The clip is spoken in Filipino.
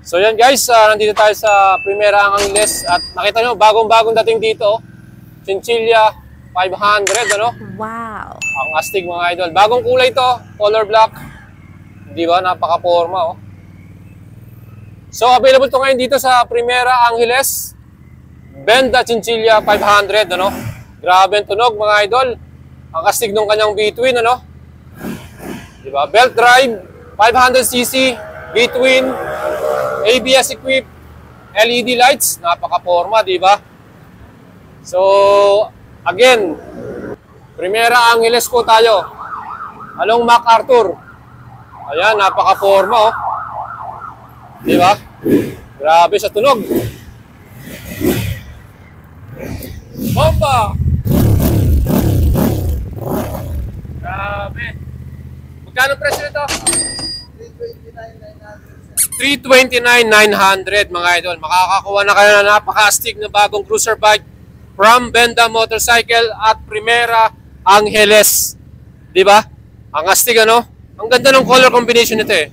So yan guys, nandito tayo sa Primera Angeles at nakita nyo, bagong-bagong dating dito. Chinchilla 500, ano? Wow! Ang astig mga idol. Bagong kulay to, color black. Di ba? Napaka-forma, oh. So available to ngayon dito sa Primera Angeles. Benda Chinchilla 500, ano? Grabe ang tunog mga idol. Ang astig ng kanyang between, ano? Di ba? Belt drive, 500cc, between, ABS equipped, LED lights, napaka-forma, di ba? So, again, Primera Angeles po tayo. Along MacArthur. Ayan, napaka-forma, oh. Di ba? Grabe sa tunog. Bomba! Grabe. Magkano presyo nito? 329,900 mga idol. Makakakuha na kayo na napaka-astig na bagong cruiser bike from Benda Motorcycle at Primera Angeles. Di ba? Ang astig, ano? Ang ganda ng color combination nito eh.